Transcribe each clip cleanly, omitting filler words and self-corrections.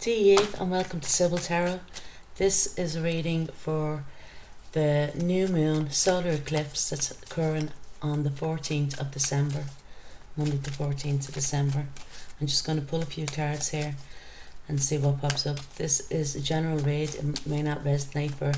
Radleigh and welcome to Sibyl Tarot. This is a reading for the new moon solar eclipse that's occurring on the 14th of December, Monday the 14th of December. I'm just going to pull a few cards here and see what pops up. This is a general read. It may not resonate for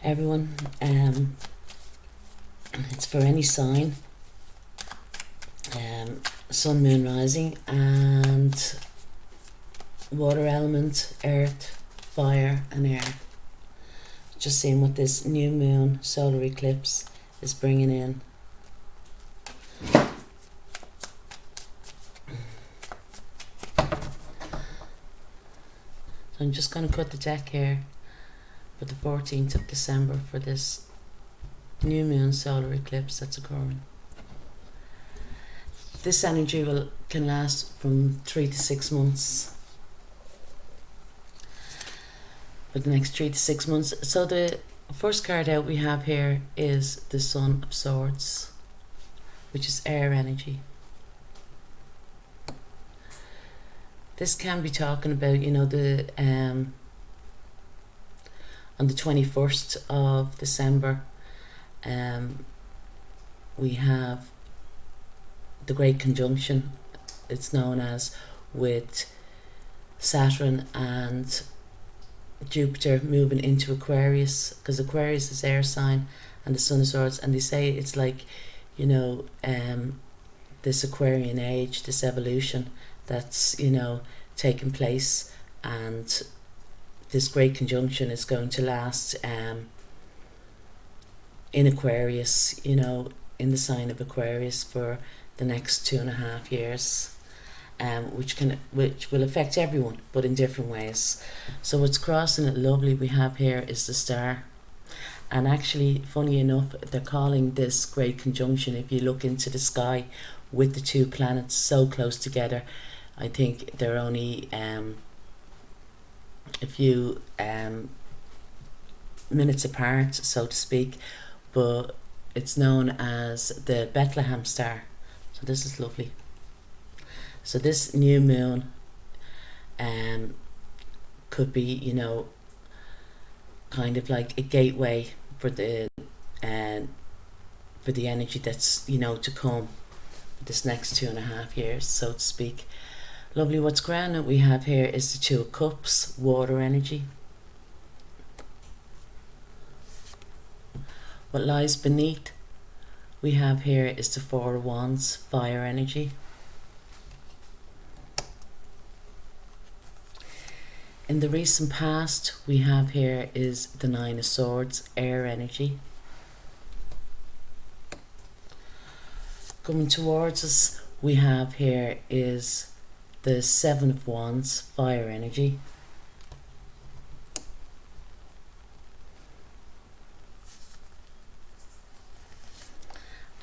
everyone. It's for any sign, sun, moon, rising, and water element, earth, fire and air. Just seeing what this new moon solar eclipse is bringing in. So I'm just going to cut the deck here for the 14th of December for this new moon solar eclipse that's occurring. This energy can last from 3 to 6 months. For the next 3 to 6 months. So the first card out we have here is the Son of Swords, which is air energy. This can be talking about, the on the 21st of December, we have the Great Conjunction, it's known as, with Saturn and Jupiter moving into Aquarius, because Aquarius is air sign and the Son of Swords, and they say it's like, this Aquarian age, this evolution that's, taking place, and this Great Conjunction is going to last in Aquarius, in the sign of Aquarius for the next 2.5 years. Which will affect everyone, but in different ways. So what's crossing it lovely we have here is the star. And actually, funny enough, they're calling this Great Conjunction, if you look into the sky with the two planets so close together, I think they're only a few minutes apart, so to speak, but it's known as the Bethlehem star. So this is lovely. So this new moon could be, kind of like a gateway for the energy that's, to come this next 2.5 years, so to speak. Lovely. What's grand that we have here is the Two of Cups, water energy. What lies beneath we have here is the Four of Wands, fire energy. In the recent past, we have here is the Nine of Swords, air energy. Coming towards us, we have here is the Seven of Wands, fire energy.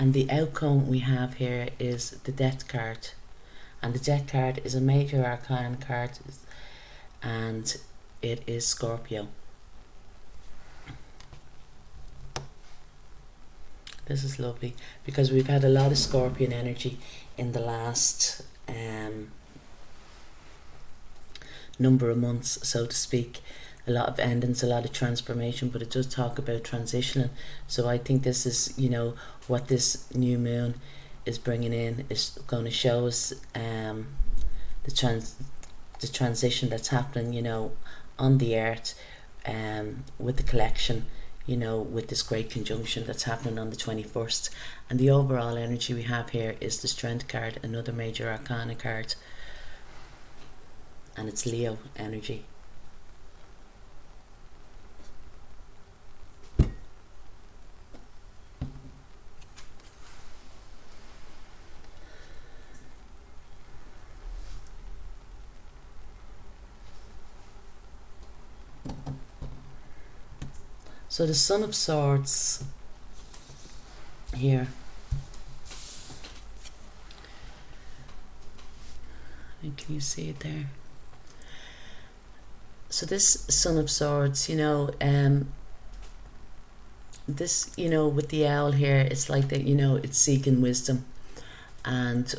And the outcome we have here is the Death card. And the Death card is a major arcana card, and it is Scorpio. This is lovely because we've had a lot of Scorpion energy in the last number of months, so to speak. A lot of endings, a lot of transformation, but it does talk about transitioning. So I think this is, what this new moon is bringing in, is going to show us the transition that's happening, on the earth, with the collection, with this Great Conjunction that's happening on the 21st. And the overall energy we have here is the Strength card, another major arcana card, and it's Leo energy. So the Son of Swords here, and can you see it there? So this Son of Swords, this, with the owl here, it's like that, it's seeking wisdom, and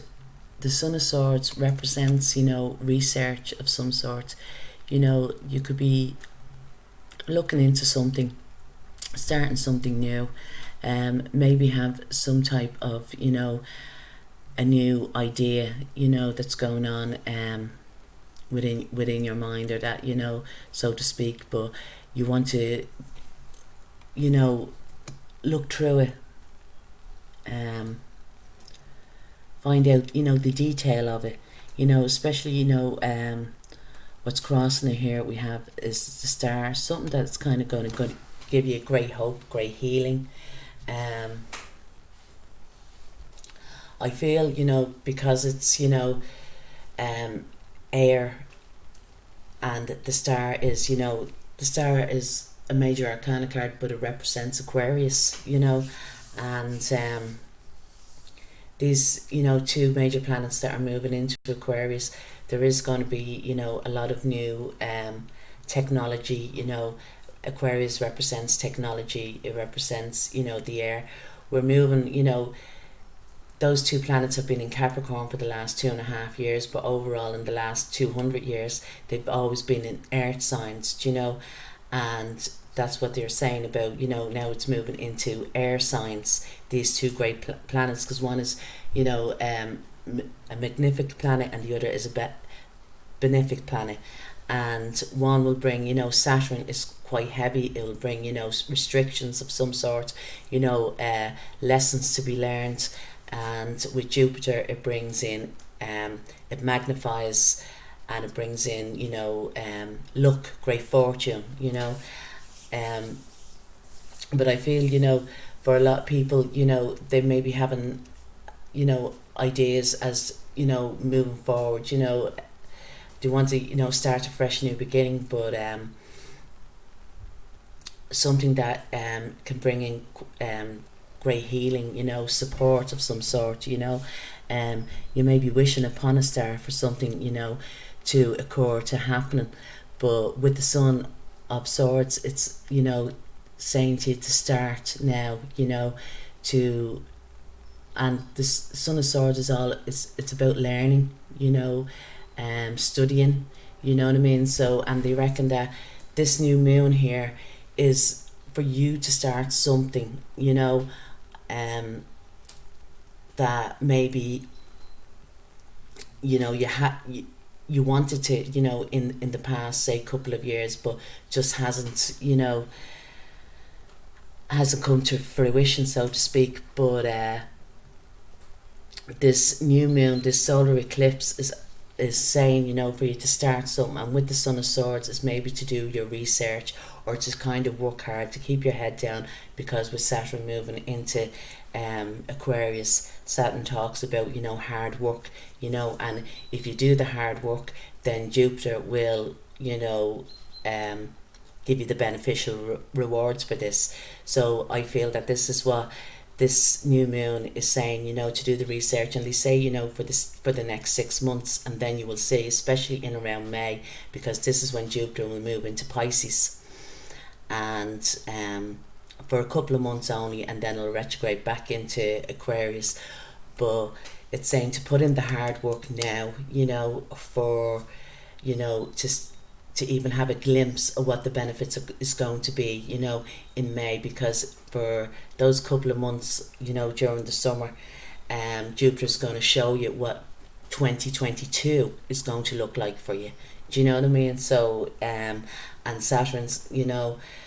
the Son of Swords represents, research of some sort. You could be looking into something, starting something new, maybe have some type of, a new idea, that's going on within your mind, or that, so to speak, but you want to, look through it, find out, the detail of it, especially, what's crossing it here we have is the star, something that's kind of going to give you great hope, great healing. I feel, because it's, air, and the star is, a major arcana card, but it represents Aquarius, and these, two major planets that are moving into Aquarius, there is going to be, a lot of new technology. Aquarius represents technology, it represents, the air. We're moving, those two planets have been in Capricorn for the last 2.5 years, but overall in the last 200 years they've always been in earth signs, and that's what they're saying about, now it's moving into air signs, these two great planets, because one is, a magnific planet and the other is a benefic planet, and one will bring, Saturn is quite heavy, it will bring, restrictions of some sort, lessons to be learned, and with Jupiter it brings in, it magnifies, and it brings in, luck, great fortune, but I feel, for a lot of people, they may be having, ideas as, moving forward, they want to, start a fresh new beginning, but something that can bring in great healing, support of some sort, you may be wishing upon a star for something, to occur, to happen, but with the Son of Swords, it's, saying to you to start now, and the Son of Swords is all, it's about learning, studying, you know what I mean? So, and they reckon that this new moon here is for you to start something, that maybe, you wanted to, in the past, say, couple of years, but just hasn't, hasn't come to fruition, so to speak. But this new moon, this solar eclipse is saying, for you to start something, and with the Son of Swords is maybe to do your research, or to kind of work hard, to keep your head down, because with Saturn moving into Aquarius, Saturn talks about, hard work, and if you do the hard work, then Jupiter will, give you the beneficial rewards for this. So I feel that this is what this new moon is saying, to do the research, and they say, for the next 6 months, and then you will see, especially in around May, because this is when Jupiter will move into Pisces, and for a couple of months only, and then it'll retrograde back into Aquarius. But it's saying to put in the hard work now, for, to even have a glimpse of what the benefits is going to be, in May, because for those couple of months, during the summer, Jupiter's going to show you what 2022 is going to look like for you. Do you know what I mean? So, and Saturn's,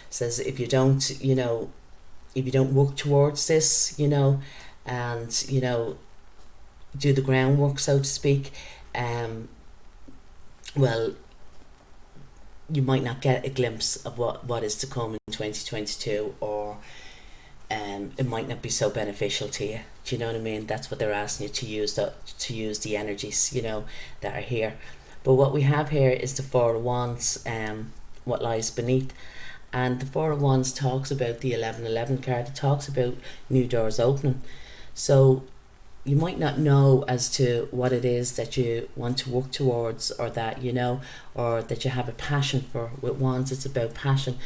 says if you don't, if you don't work towards this, and, do the groundwork, so to speak, well, you might not get a glimpse of what is to come in 2022, or it might not be so beneficial to you. Do you know what I mean? That's what they're asking you to use, to use the energies, that are here. But what we have here is the Four of Wands, what lies beneath. And the Four of Wands talks about the 1111 card. It talks about new doors opening. So you might not know as to what it is that you want to work towards, or that, or that you have a passion for. With Wands, it's about passion,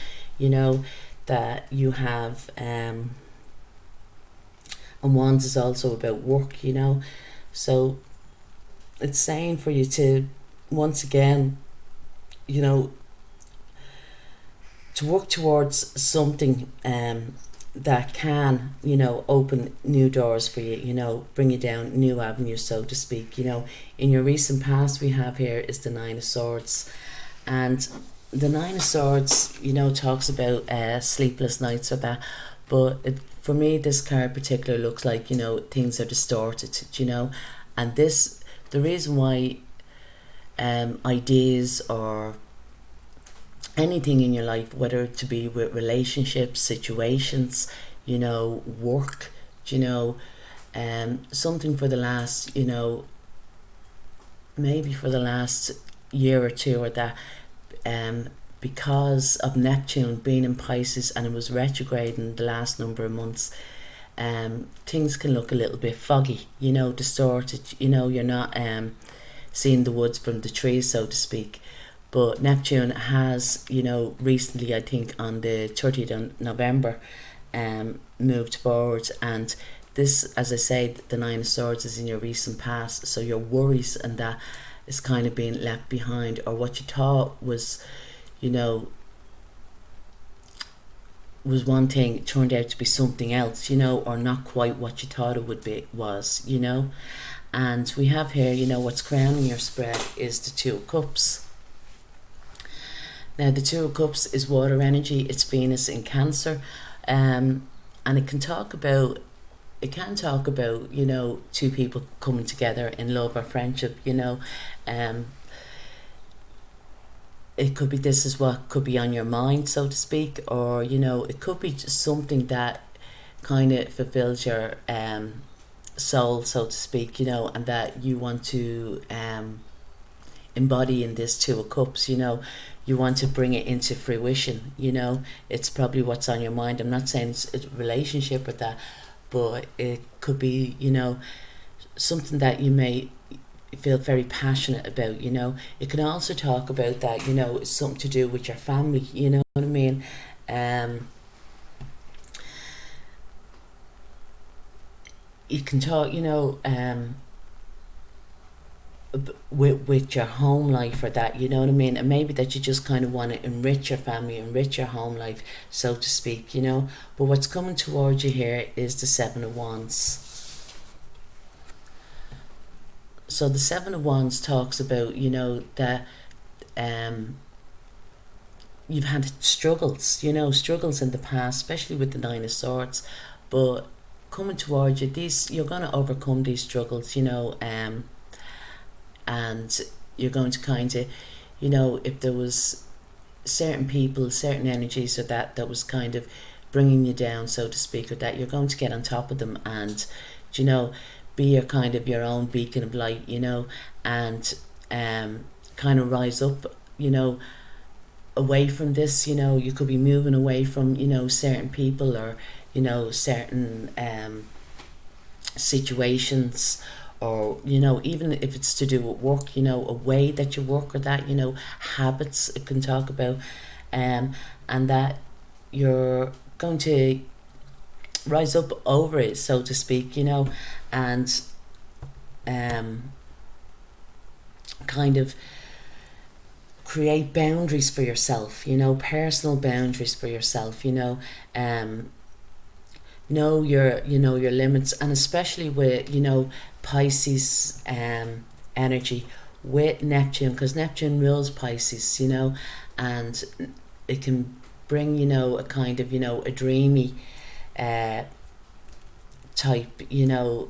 that you have, and Wands is also about work, so it's saying for you to, once again, you know, to work towards something that can, you know, open new doors for you, you know, bring you down new avenues, so to speak. You know, in your recent past, we have here is the Nine of Swords, and the Nine of Swords, you know, talks about sleepless nights or that, but for me, this card particularly looks like, you know, things are distorted, you know, and this, the reason why ideas or anything in your life, whether it to be with relationships, situations, you know, work, you know, something for the last, you know, maybe for the last year or two or that, because of Neptune being in Pisces and it was retrograding the last number of months, things can look a little bit foggy, you know, distorted, you know, you're not seeing the woods from the trees, so to speak. But Neptune has, you know, recently, I think on the 30th of November, moved forward, and this, as I say, the Nine of Swords is in your recent past, so your worries and that is kind of being left behind, or what you thought was, you know, was one thing, turned out to be something else, you know, or not quite what you thought it would be, was, you know. And we have here, you know, what's crowning your spread is the Two of Cups. Now, the Two of Cups is water energy. It's Venus in Cancer, and it can talk about, you know, two people coming together in love or friendship. You know, it could be, this is what could be on your mind, so to speak, or, you know, it could be just something that kind of fulfills your soul, so to speak. You know, and that you want to embody in this Two of Cups. You know, you want to bring it into fruition, you know. It's probably what's on your mind. I'm not saying it's a relationship or that, but it could be, you know, something that you may feel very passionate about, you know. It can also talk about that, you know, it's something to do with your family, you know what I mean. You can talk, you know, with your home life or that, you know what I mean, and maybe that you just kind of want to enrich your family, enrich your home life, so to speak, you know. But what's coming towards you here is the Seven of Wands. So the Seven of Wands talks about, you know, that you've had struggles, you know, struggles in the past, especially with the Nine of Swords, but coming towards you, these, you're going to overcome these struggles, you know, and you're going to kind of, you know, if there was certain people, certain energies or that was kind of bringing you down, so to speak, or that, you're going to get on top of them and, you know, be your kind of your own beacon of light, you know, and kind of rise up, you know, away from this. You know, you could be moving away from, you know, certain people or, you know, certain situations, or, you know, even if it's to do with work, you know, a way that you work or that, you know, habits it can talk about, and that you're going to rise up over it, so to speak, you know, and kind of create boundaries for yourself, you know, personal boundaries for yourself, you know, know your, you know, your limits, and especially with, you know, Pisces energy with Neptune, because Neptune rules Pisces, you know, and it can bring, you know, a kind of, you know, a dreamy type, you know,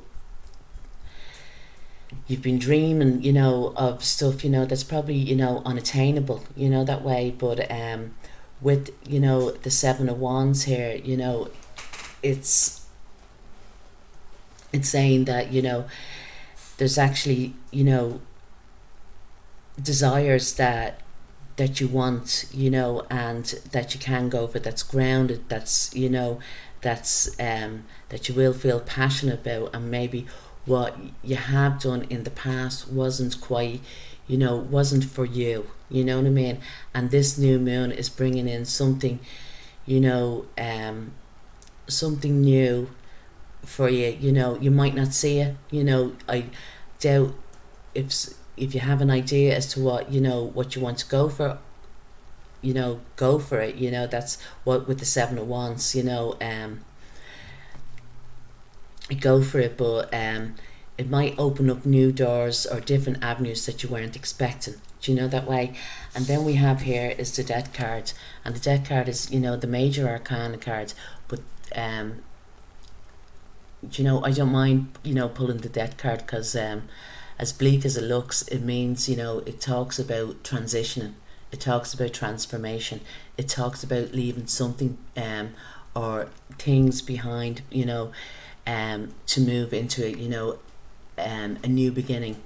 you've been dreaming, you know, of stuff, you know, that's probably, you know, unattainable, you know, that way. But with, you know, the Seven of Wands here, you know, it's saying that, you know, there's actually, you know, desires that you want, you know, and that you can go for, that's grounded, that's, you know, that's that you will feel passionate about, and maybe what you have done in the past wasn't quite, you know, wasn't for you, you know what I mean. And this new moon is bringing in something, you know, something new for you, you know. You might not see it, you know, I doubt if you have an idea as to what what you want to go for, go for it. That's what with the Seven of Wands. Go for it, but it might open up new doors or different avenues that you weren't expecting. Do you know that way? And then we have here is the Death card, and the Death card is the major arcana card. But I don't mind pulling the Death card, because as bleak as it looks, it means it talks about transitioning, it talks about transformation, it talks about leaving something or things behind, to move into a new beginning,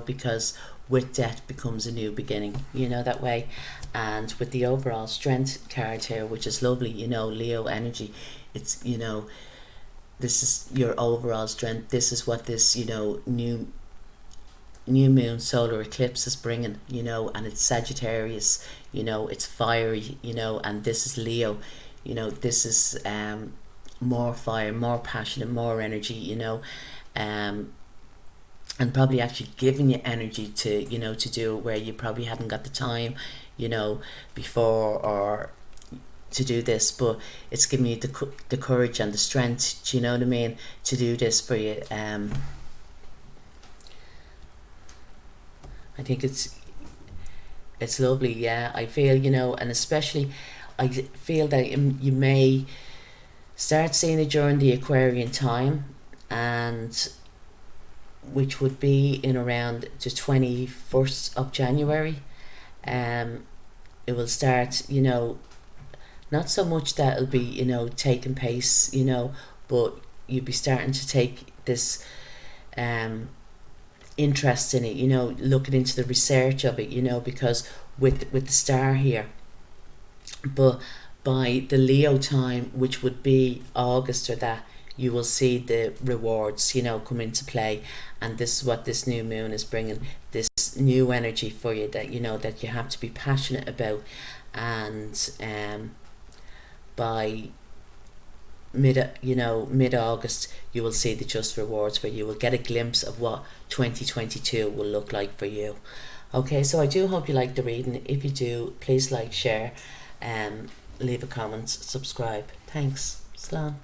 because with death becomes a new beginning, that way. And with the overall strength card here, which is lovely, Leo energy, it's this is your overall strength. This is what this new moon solar eclipse is bringing, and it's Sagittarius, it's fiery, and this is Leo, this is more fire, more passionate, more energy, and probably actually giving you energy to to do it where you probably hadn't got the time before, or to do this, but it's giving you the courage and the strength, do you know what I mean, to do this for you. I think it's lovely, yeah. I feel, and especially I feel that you may start seeing it during the Aquarian time, and which would be in around the 21st of January. It will start, not so much that it'll be, taking pace, but you'll be starting to take this interest in it, looking into the research of it, because with the star here. But by the Leo time, which would be August or that, you will see the rewards, come into play. And this is what this new moon is bringing, this new energy for you that, that you have to be passionate about. And by mid-August, you will see the just rewards, where you will get a glimpse of what 2022 will look like for you. Okay, so I do hope you like the reading. If you do, please like, share, leave a comment, subscribe. Thanks. Slán.